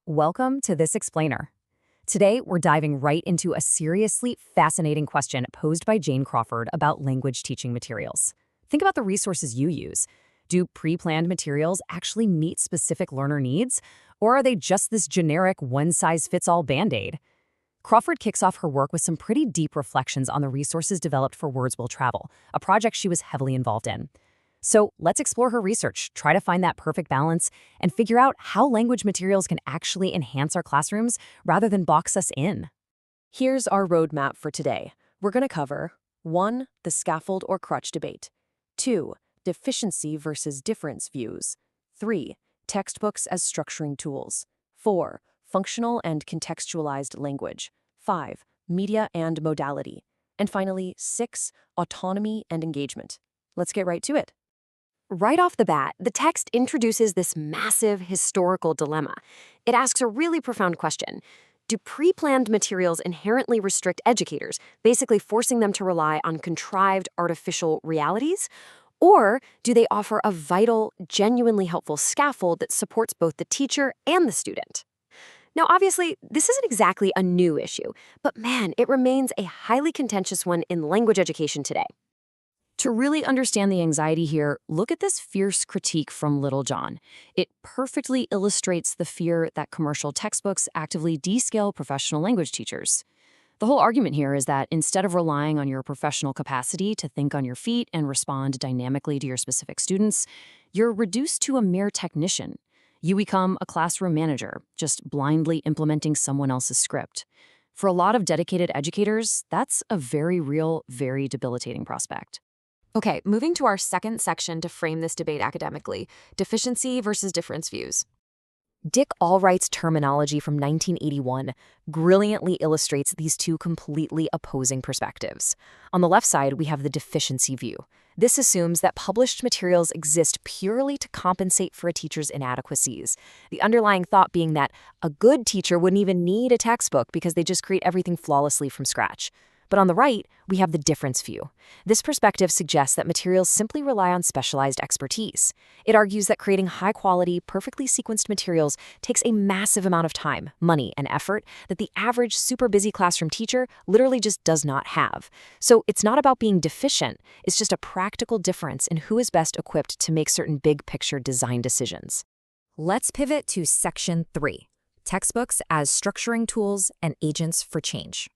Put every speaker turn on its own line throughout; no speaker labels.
Welcome to This Explainer. Today, we're diving right into a seriously fascinating question posed by Jane Crawford about language teaching materials. Think about the resources you use. Do pre-planned materials actually meet specific learner needs, or are they just this generic one-size-fits-all Band-Aid? Crawford kicks off her work with some pretty deep reflections on the resources developed for Words Will Travel, a project she was heavily involved in. So let's explore her research, try to find that perfect balance, and figure out how language materials can actually enhance our classrooms rather than box us in.
Here's our roadmap for today. We're going to cover 1. The scaffold or crutch debate. 2. Deficiency versus difference views. 3. Textbooks as structuring tools. 4. Functional and contextualized language. 5. Media and modality. And finally, 6. Autonomy and engagement. Let's get right to it.
Right off the bat, the text introduces this massive historical dilemma. It asks a really profound question. Do pre-planned materials inherently restrict educators, basically forcing them to rely on contrived artificial realities? Or do they offer a vital, genuinely helpful scaffold that supports both the teacher and the student? Now, obviously, this isn't exactly a new issue, but man, it remains a highly contentious one in language education today.
To really understand the anxiety here, look at this fierce critique from Little John. It perfectly illustrates the fear that commercial textbooks actively descale professional language teachers. The whole argument here is that instead of relying on your professional capacity to think on your feet and respond dynamically to your specific students, you're reduced to a mere technician. You become a classroom manager, just blindly implementing someone else's script. For a lot of dedicated educators, that's a very real, very debilitating prospect.
Okay, moving to our second section to frame this debate academically, deficiency versus difference views.
Dick Allwright's terminology from 1981 brilliantly illustrates these two completely opposing perspectives. On the left side, we have the deficiency view. This assumes that published materials exist purely to compensate for a teacher's inadequacies. The underlying thought being that a good teacher wouldn't even need a textbook because they just create everything flawlessly from scratch. But on the right, we have the difference view. This perspective suggests that materials simply rely on specialized expertise. It argues that creating high-quality, perfectly sequenced materials takes a massive amount of time, money, and effort that the average super busy classroom teacher literally just does not have. So it's not about being deficient, it's just a practical difference in who is best equipped to make certain big-picture design decisions. Let's pivot to Section 3, Textbooks as Structuring Tools and Agents for Change.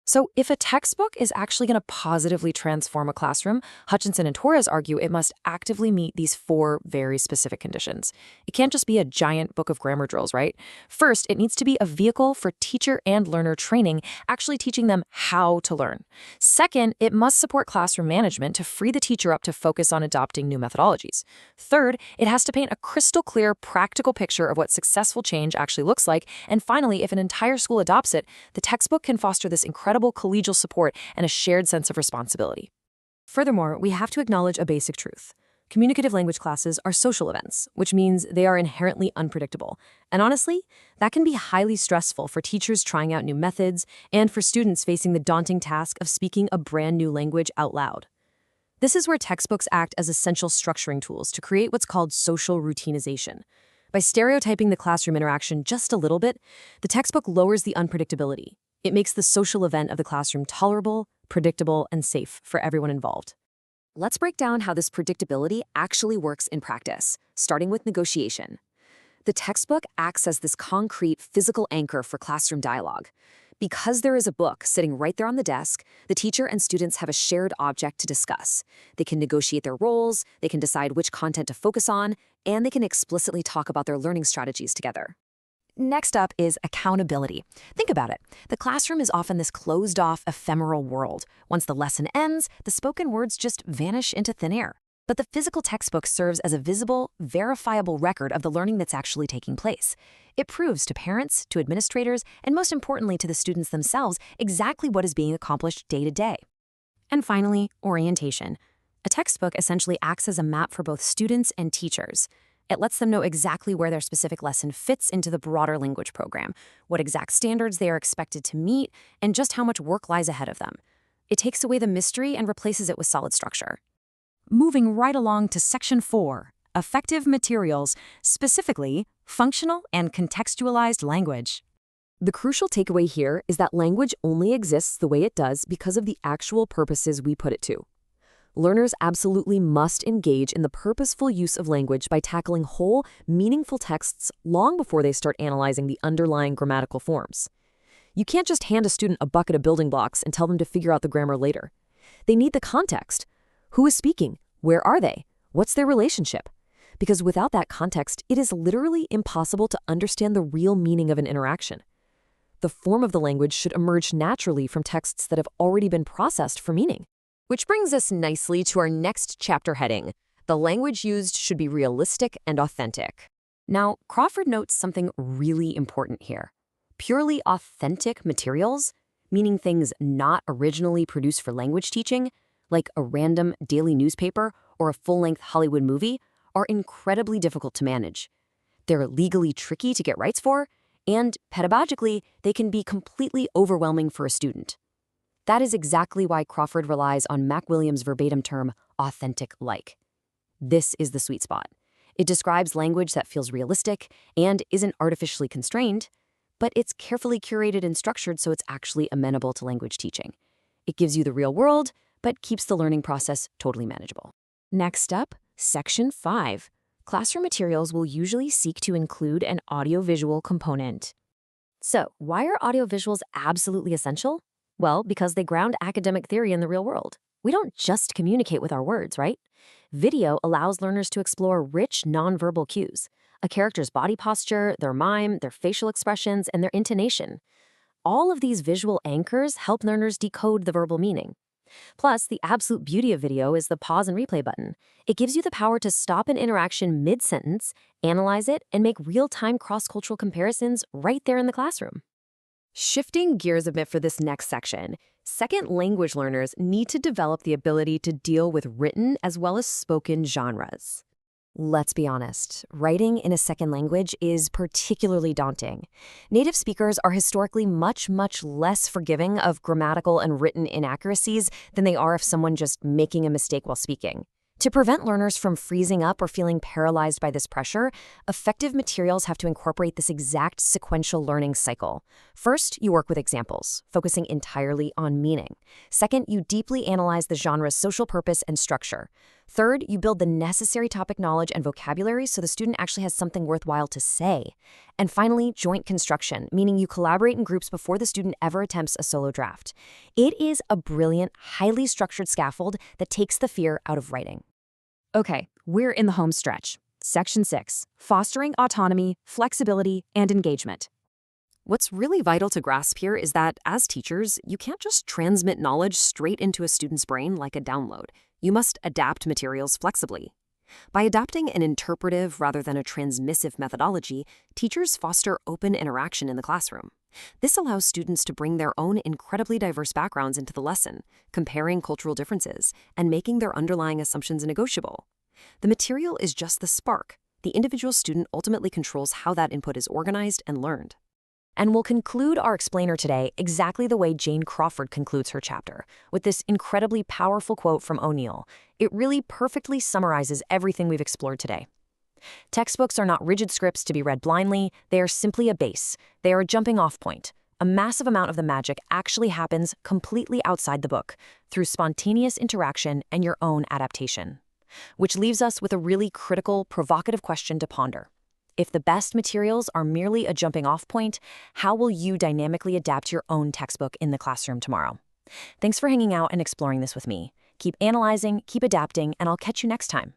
So if a textbook is actually going to positively transform a classroom, Hutchinson and Torres argue it must actively meet these 4 very specific conditions. It can't just be a giant book of grammar drills, right? First, it needs to be a vehicle for teacher and learner training, actually teaching them how to learn. Second, it must support classroom management to free the teacher up to focus on adopting new methodologies. Third, it has to paint a crystal clear, practical picture of what successful change actually looks like. And finally, if an entire school adopts it, the textbook can foster this incredible collegial support and a shared sense of responsibility. Furthermore, we have to acknowledge a basic truth. Communicative language classes are social events, which means they are inherently unpredictable. And honestly, that can be highly stressful for teachers trying out new methods and for students facing the daunting task of speaking a brand new language out loud. This is where textbooks act as essential structuring tools to create what's called social routinization. By stereotyping the classroom interaction just a little bit, the textbook lowers the unpredictability. It makes the social event of the classroom tolerable, predictable, and safe for everyone involved. Let's break down how this predictability actually works in practice, starting with negotiation. The textbook acts as this concrete, physical anchor for classroom dialogue. Because there is a book sitting right there on the desk, the teacher and students have a shared object to discuss. They can negotiate their roles, they can decide which content to focus on, and they can explicitly talk about their learning strategies together. Next up is accountability. Think about it. The classroom is often this closed-off, ephemeral world. Once the lesson ends, the spoken words just vanish into thin air. But the physical textbook serves as a visible, verifiable record of the learning that's actually taking place. It proves to parents, to administrators, and most importantly to the students themselves exactly what is being accomplished day to day. And finally, orientation. A textbook essentially acts as a map for both students and teachers. It lets them know exactly where their specific lesson fits into the broader language program, what exact standards they are expected to meet, and just how much work lies ahead of them. It takes away the mystery and replaces it with solid structure. Moving right along to Section 4,
effective materials, specifically functional and contextualized language.
The crucial takeaway here is that language only exists the way it does because of the actual purposes we put it to. Learners absolutely must engage in the purposeful use of language by tackling whole, meaningful texts long before they start analyzing the underlying grammatical forms. You can't just hand a student a bucket of building blocks and tell them to figure out the grammar later. They need the context. Who is speaking? Where are they? What's their relationship? Because without that context, it is literally impossible to understand the real meaning of an interaction. The form of the language should emerge naturally from texts that have already been processed for meaning. Which brings us nicely to our next chapter heading. The language used should be realistic and authentic.
Now, Crawford notes something really important here. Purely authentic materials, meaning things not originally produced for language teaching, like a random daily newspaper or a full-length Hollywood movie, are incredibly difficult to manage. They're legally tricky to get rights for, and pedagogically, they can be completely overwhelming for a student. That is exactly why Crawford relies on Mac Williams' verbatim term, authentic-like. This is the sweet spot. It describes language that feels realistic and isn't artificially constrained, but it's carefully curated and structured so it's actually amenable to language teaching. It gives you the real world, but keeps the learning process totally manageable.
Next up, Section 5. Classroom materials will usually seek to include an audiovisual component.
So, why are audiovisuals absolutely essential? Well, because they ground academic theory in the real world. We don't just communicate with our words, right? Video allows learners to explore rich nonverbal cues, a character's body posture, their mime, their facial expressions, and their intonation. All of these visual anchors help learners decode the verbal meaning. Plus, the absolute beauty of video is the pause and replay button. It gives you the power to stop an interaction mid-sentence, analyze it, and make real-time cross-cultural comparisons right there in the classroom. Shifting gears a bit for this next section, second language learners need to develop the ability to deal with written as well as spoken genres.
Let's be honest, writing in a second language is particularly daunting. Native speakers are historically much less forgiving of grammatical and written inaccuracies than they are of someone just making a mistake while speaking. To prevent learners from freezing up or feeling paralyzed by this pressure, effective materials have to incorporate this exact sequential learning cycle. First, you work with examples, focusing entirely on meaning. Second, you deeply analyze the genre's social purpose and structure. Third, you build the necessary topic knowledge and vocabulary so the student actually has something worthwhile to say. And finally, joint construction, meaning you collaborate in groups before the student ever attempts a solo draft. It is a brilliant, highly structured scaffold that takes the fear out of writing.
Okay, we're in the home stretch. Section 6, fostering autonomy, flexibility, and engagement.
What's really vital to grasp here is that, as teachers, you can't just transmit knowledge straight into a student's brain like a download. You must adapt materials flexibly. By adopting an interpretive rather than a transmissive methodology, teachers foster open interaction in the classroom. This allows students to bring their own incredibly diverse backgrounds into the lesson, comparing cultural differences, and making their underlying assumptions negotiable. The material is just the spark. The individual student ultimately controls how that input is organized and learned.
And we'll conclude our explainer today exactly the way Jane Crawford concludes her chapter, with this incredibly powerful quote from O'Neill. It really perfectly summarizes everything we've explored today. Textbooks are not rigid scripts to be read blindly. They are simply a base. They are a jumping-off point. A massive amount of the magic actually happens completely outside the book, through spontaneous interaction and your own adaptation. Which leaves us with a really critical, provocative question to ponder. If the best materials are merely a jumping-off point, how will you dynamically adapt your own textbook in the classroom tomorrow? Thanks for hanging out and exploring this with me. Keep analyzing, keep adapting, and I'll catch you next time.